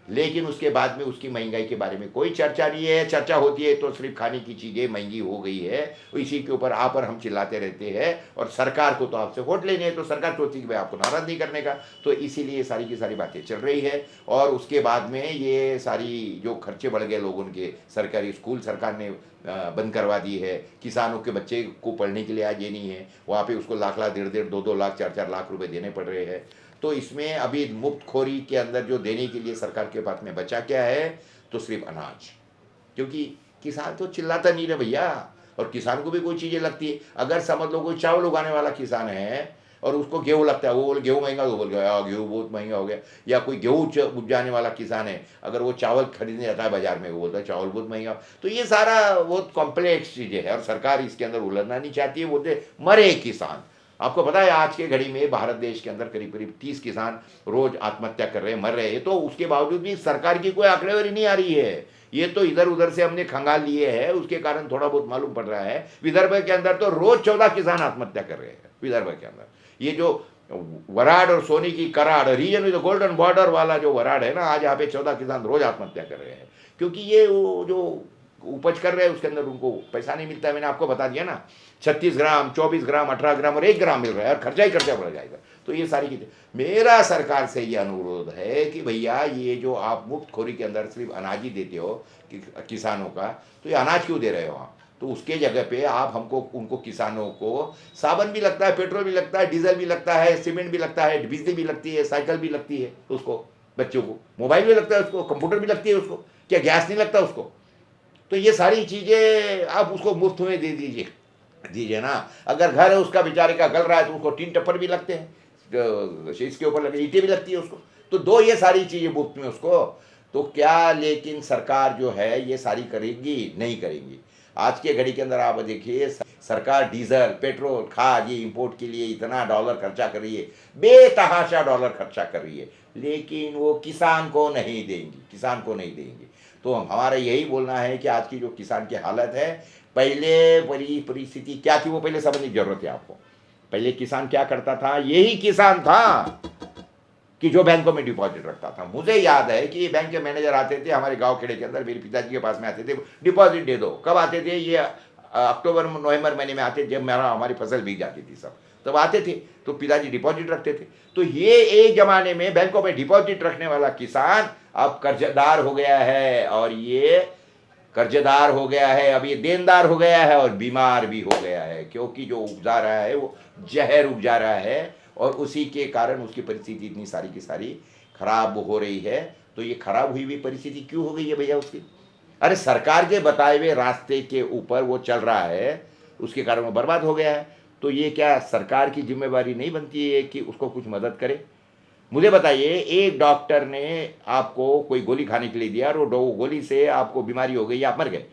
[SPEAKER 1] लेकिन उसके बाद में उसकी महंगाई के बारे में कोई चर्चा नहीं है। चर्चा होती है तो सिर्फ खाने की चीज़ें महंगी हो गई है, इसी के ऊपर आप और हम चिल्लाते रहते हैं। और सरकार को तो आपसे वोट लेने हैं, तो सरकार सोचती कि भाई आपको नाराज नहीं करने का, तो इसीलिए सारी की सारी बातें चल रही है। और उसके बाद में ये सारी जो खर्चे बढ़ गए लोगों के, सरकारी स्कूल सरकार ने बंद करवा दी है। किसानों के बच्चे को पढ़ने के लिए आज ये नहीं है, वहाँ पे उसको लाख लाख 1.5 2 लाख 4 लाख रुपए देने पड़ रहे हैं। तो इसमें अभी मुफ्तखोरी के अंदर जो देने के लिए सरकार के पास में बचा क्या है, तो सिर्फ अनाज। क्योंकि किसान तो चिल्लाता नहीं रहे भैया, और किसान को भी कोई चीज़ें लगती है। अगर समझ लो कोई चावल उगाने वाला किसान है और उसको गेहूँ लगता है, वो बोले गेहूँ महंगा, वो बोल गया गेहूँ बहुत महंगा हो गया। या कोई गेहूँ उपजाने वाला किसान है, अगर वो चावल खरीदने जाता है बाजार में, वो बोलता है चावल बहुत महंगा। तो ये सारा बहुत कॉम्प्लेक्स चीज़ें है, और सरकार इसके अंदर उलझना नहीं चाहती है। बोलते मरे किसान। आपको पता है आज के घड़ी में भारत देश के अंदर करीब करीब 30 किसान रोज आत्महत्या कर रहे हैं, मर रहे हैं। तो उसके बावजूद भी सरकार की कोई आंकड़ेवारी नहीं आ रही है। ये तो इधर उधर से हमने खंगाल लिए हैं, उसके कारण थोड़ा बहुत मालूम पड़ रहा है। विदर्भ के अंदर तो रोज 14 किसान आत्महत्या कर रहे हैं विदर्भ के अंदर। ये जो वराड और सोनी की Karad region with golden border वाला जो वराड है ना, आज यहाँ पे 14 किसान रोज आत्महत्या कर रहे हैं, क्योंकि ये जो उपज कर रहे हैं उसके अंदर उनको पैसा नहीं मिलता है। मैंने आपको बता दिया ना, 36 ग्राम 24 ग्राम 18 ग्राम और 1 ग्राम मिल रहा है, और खर्चा ही खर्चा बढ़ जाएगा। तो ये सारी चीज़ें, मेरा सरकार से ये अनुरोध है कि भैया ये जो आप मुफ्तखोरी के अंदर सिर्फ अनाज ही देते हो किसानों का, तो ये अनाज क्यों दे रहे हो आप? तो उसके जगह पे आप हमको उनको किसानों को साबुन भी लगता है, पेट्रोल भी लगता है, डीजल भी लगता है, सीमेंट भी लगता है, बिजली भी लगती है, साइकिल भी लगती है उसको, बच्चों को मोबाइल भी लगता है, उसको कंप्यूटर भी लगती है, उसको क्या गैस नहीं लगता उसको? तो ये सारी चीज़ें आप उसको मुफ्त में दे दीजिए ना। अगर घर है उसका बेचारे का गल रहा है तो उसको टीन टप्पर भी लगते हैं, इसके ऊपर लगे ईंटें भी लगती है उसको, तो दो ये सारी चीज़ें मुफ्त में उसको। तो क्या लेकिन सरकार जो है ये सारी करेगी? नहीं करेंगी। आज के घड़ी के अंदर आप देखिए, सरकार डीजल, पेट्रोल, खाद, ये इंपोर्ट के लिए इतना डॉलर खर्चा कर रही है, बेतहाशा डॉलर खर्चा कर रही है, लेकिन वो किसान को नहीं देंगी, किसान को नहीं देंगे। तो हमारा यही बोलना है कि आज की जो किसान की हालत है, पहले परिस्थिति क्या थी वो पहले समझने की जरूरत है आपको। पहले किसान क्या करता था, यही किसान था कि जो बैंकों में डिपॉजिट रखता था। मुझे याद है कि बैंक के मैनेजर आते थे हमारे गांव खेड़े के अंदर, मेरे पिताजी के पास में आते थे, डिपॉजिट दे दो। कब आते थे, ये अक्टूबर नवंबर महीने में आते, जब हमारी फसल बिक जाती थी सब, तब आते थे, तो पिताजी डिपॉजिट रखते थे। तो ये एक जमाने में बैंकों में डिपॉजिट रखने वाला किसान अब कर्जदार हो गया है, और ये कर्जदार हो गया है, अब ये देनदार हो गया है, और बीमार भी हो गया है, क्योंकि जो उपजा रहा है वो जहर उपजा रहा है, और उसी के कारण उसकी परिस्थिति इतनी सारी की सारी खराब हो रही है। तो ये खराब हुई हुई परिस्थिति क्यों हो गई है भैया उसकी? अरे सरकार के बताए हुए रास्ते के ऊपर वो चल रहा है, उसके कारण वो बर्बाद हो गया है। तो ये क्या सरकार की जिम्मेवारी नहीं बनती है कि उसको कुछ मदद करे? मुझे बताइए, एक डॉक्टर ने आपको कोई गोली खाने के लिए दिया और वो गोली से आपको बीमारी हो गई, आप मर गए,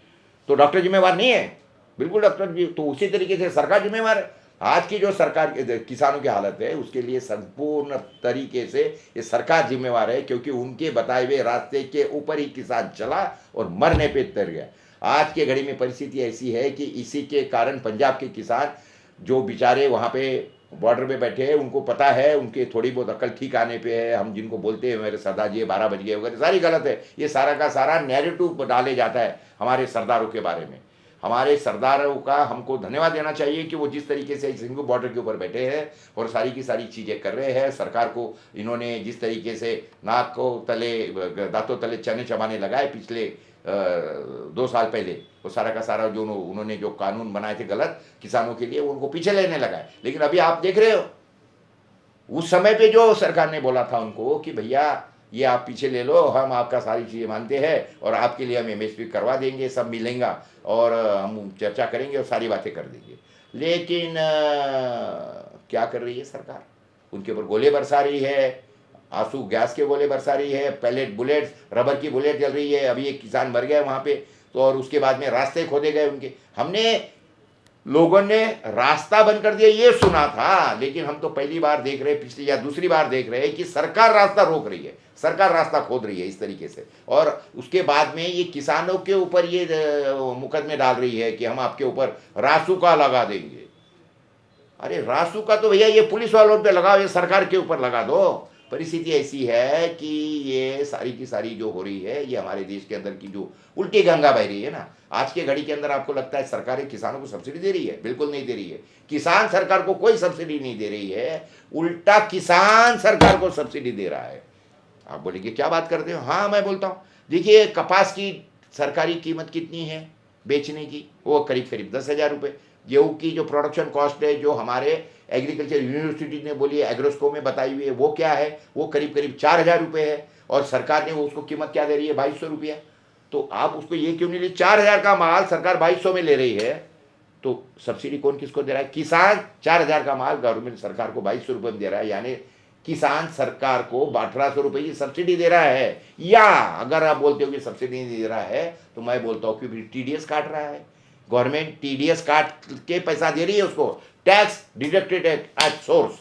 [SPEAKER 1] तो डॉक्टर जिम्मेवार नहीं है? बिल्कुल डॉक्टर जी। तो उसी तरीके से सरकार जिम्मेवार है। आज की जो सरकार किसानों की हालत है उसके लिए संपूर्ण तरीके से ये सरकार जिम्मेवार है, क्योंकि उनके बताए हुए रास्ते के ऊपर ही किसान चला और मरने पे तर गया। आज के घड़ी में परिस्थिति ऐसी है कि इसी के कारण पंजाब के किसान जो बेचारे वहाँ पे बॉर्डर पे बैठे हैं, उनको पता है, उनके थोड़ी बहुत अकल ठीक आने पे है। हम जिनको बोलते हैं मेरे सरदार जी 12 बज गए वगैरह, सारी गलत है। ये सारा का सारा नैरेटिव डाले जाता है हमारे सरदारों के बारे में। हमारे सरदारों का हमको धन्यवाद देना चाहिए कि वो जिस तरीके से सिंघू बॉर्डर के ऊपर बैठे हैं और सारी की सारी चीज़ें कर रहे हैं। सरकार को इन्होंने जिस तरीके से नाक को तले, दांतों तले चने चबाने लगाए पिछले 2 साल पहले, वो सारा का सारा जो उन्होंने जो कानून बनाए थे गलत किसानों के लिए, उनको पीछे लेने लगा है। लेकिन अभी आप देख रहे हो, उस समय पे जो सरकार ने बोला था उनको कि भैया ये आप पीछे ले लो, हम आपका सारी चीज़ें मानते हैं और आपके लिए हम एमएसपी करवा देंगे, सब मिलेगा और हम चर्चा करेंगे और सारी बातें कर देंगे। लेकिन क्या कर रही है सरकार? उनके ऊपर गोले बरसा रही है, आंसू गैस के गोले बरसा रही है, पैलेट बुलेट्स, रबर की बुलेट जल रही है। अभी एक किसान मर गया वहाँ पे, तो और उसके बाद में रास्ते खोदे गए उनके। हमने लोगों ने रास्ता बंद कर दिया ये सुना था, लेकिन हम तो पहली बार देख रहे हैं, पिछली या दूसरी बार देख रहे हैं कि सरकार रास्ता रोक रही है, सरकार रास्ता खोद रही है इस तरीके से। और उसके बाद में ये किसानों के ऊपर ये मुकदमे डाल रही है कि हम आपके ऊपर रासुका लगा देंगे। अरे रासुका तो भैया ये पुलिस वालों पे लगाओ, ये सरकार के ऊपर लगा दो। परिस्थिति ऐसी है कि ये सारी की सारी जो हो रही है, ये हमारे देश के अंदर की जो उल्टी गंगा बह रही है ना, आज के घड़ी के अंदर आपको लगता है सरकारें किसानों को सब्सिडी दे रही है? बिल्कुल नहीं दे रही है। किसान सरकार को कोई सब्सिडी नहीं दे रही है, उल्टा किसान सरकार को सब्सिडी दे रहा है। आप बोलेंगे क्या बात करते हो? हाँ मैं बोलता हूँ। देखिए कपास की सरकारी कीमत कितनी है बेचने की? वो करीब करीब 10,000 रुपये। गेहूँ की जो प्रोडक्शन कॉस्ट है, जो हमारे एग्रीकल्चर यूनिवर्सिटी ने बोली है, एग्रोस्को में बताई हुई है, वो क्या है? वो करीब करीब 4,000 रुपये है। और सरकार ने वो उसको कीमत क्या दे रही है? 2,200 रुपया। तो आप उसको ये क्यों नहीं ली? 4,000 का माल सरकार 2,200 में ले रही है, तो सब्सिडी कौन किसको दे रहा है? किसान 4,000 का माल गवर्नमेंट सरकार को 2,200 रुपये में दे रहा है, यानी किसान सरकार को 1,800 रुपये की सब्सिडी दे रहा है। या अगर आप बोलते हो कि सब्सिडी नहीं दे रहा है, तो मैं बोलता हूँ कि टीडीएस काट रहा है। गवर्नमेंट टीडीएस काट के पैसा दे रही है उसको, टैक्स डिडक्टेड एट सोर्स।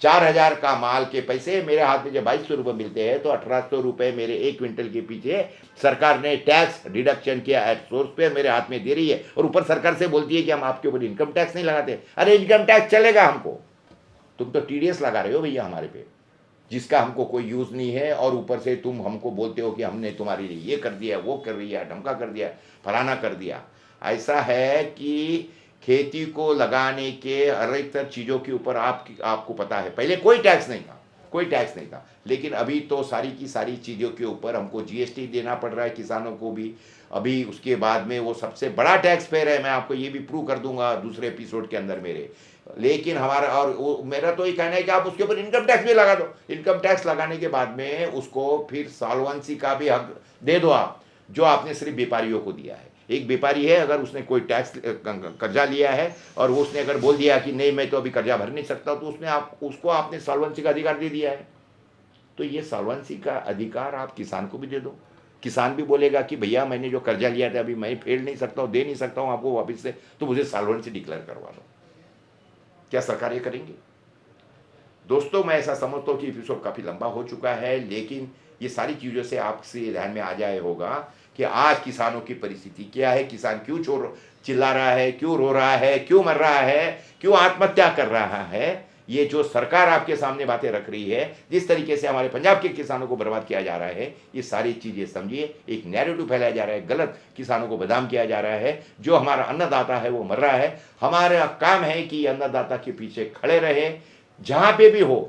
[SPEAKER 1] 4,000 का माल के पैसे मेरे हाथ में जब 2,200 रुपये मिलते हैं, तो 1,800 रुपये मेरे 1 क्विंटल के पीछे सरकार ने टैक्स डिडक्शन किया एट सोर्स पे मेरे हाथ में दे रही है। और ऊपर सरकार से बोलती है कि हम आपके ऊपर इनकम टैक्स नहीं लगाते। अरे इनकम टैक्स चलेगा हमको, तुम तो टीडीएस लगा रहे हो भैया हमारे पे, जिसका हमको कोई यूज़ नहीं है। और ऊपर से तुम हमको बोलते हो कि हमने तुम्हारे लिए ये कर दिया, वो कर दिया, ढमका कर दिया, फलाना कर दिया। ऐसा है कि खेती को लगाने के अधिकतर चीज़ों के ऊपर आपको पता है पहले कोई टैक्स नहीं था, कोई टैक्स नहीं था। लेकिन अभी तो सारी की सारी चीज़ों के ऊपर हमको जीएसटी देना पड़ रहा है, किसानों को भी। अभी उसके बाद में वो सबसे बड़ा टैक्स पेयर है, मैं आपको ये भी प्रूव कर दूंगा दूसरे एपिसोड के अंदर मेरे। लेकिन हमारा और मेरा तो ये कहना है कि आप उसके ऊपर इनकम टैक्स भी लगा दो। इनकम टैक्स लगाने के बाद में उसको फिर सॉल्वेंसी का भी हक दे दो आप, जो आपने सिर्फ व्यापारियों को दिया है। एक व्यापारी है, अगर उसने कोई टैक्स कर्जा लिया है और वो उसने अगर बोल दिया कि नहीं मैं तो अभी कर्जा भर नहीं सकता, तो उसको आपने सॉल्वेंसी का अधिकार दे दिया है। तो ये सॉल्वेंसी का अधिकार आप किसान को भी दे दो, किसान भी बोलेगा कि भैया मैंने जो कर्जा लिया था अभी मैं फेड नहीं सकता हूँ, दे नहीं सकता हूँ आपको वापस से, तो मुझे सॉल्वेंसी डिक्लेयर करवा दो। क्या सरकार ये करेंगी? दोस्तों, मैं ऐसा समझता हूँ कि एपिसोड काफ़ी लंबा हो चुका है, लेकिन ये सारी चीज़ों से आपसे ध्यान में आ जाए होगा कि आज किसानों की परिस्थिति क्या है, किसान क्यों चिल्ला रहा है, क्यों रो रहा है, क्यों मर रहा है, क्यों आत्महत्या कर रहा है। ये जो सरकार आपके सामने बातें रख रही है, जिस तरीके से हमारे पंजाब के किसानों को बर्बाद किया जा रहा है, ये सारी चीज़ें समझिए, एक नैरेटिव फैलाया जा रहा है, गलत किसानों को बदनाम किया जा रहा है। जो हमारा अन्नदाता है वो मर रहा है। हमारा काम है कि अन्नदाता के पीछे खड़े रहे, जहाँ पे भी हो।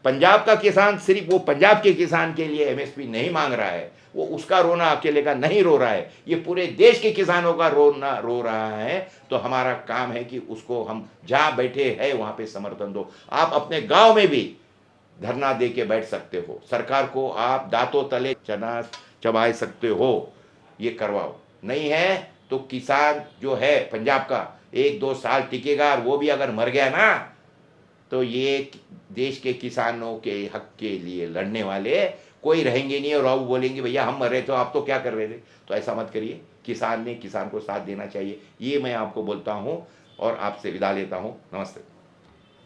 [SPEAKER 1] पंजाब का किसान सिर्फ वो पंजाब के किसान के लिए एमएसपी नहीं मांग रहा है, वो उसका रोना अकेले का नहीं रो रहा है, ये पूरे देश के किसानों का रोना रो रहा है। तो हमारा काम है कि उसको हम जहाँ बैठे हैं वहाँ पे समर्थन दो। आप अपने गांव में भी धरना दे के बैठ सकते हो, सरकार को आप दांतों तले चना चबाए सकते हो, ये करवाओ। नहीं है तो किसान जो है पंजाब का 1-2 साल टिकेगा, और वो भी अगर मर गया ना, तो ये देश के किसानों के हक के लिए लड़ने वाले कोई रहेंगे नहीं, और अब बोलेंगे भैया हम मर रहे थे आप तो क्या कर रहे थे। तो ऐसा मत करिए, किसान को साथ देना चाहिए, ये मैं आपको बोलता हूँ और आपसे विदा लेता हूँ। नमस्ते।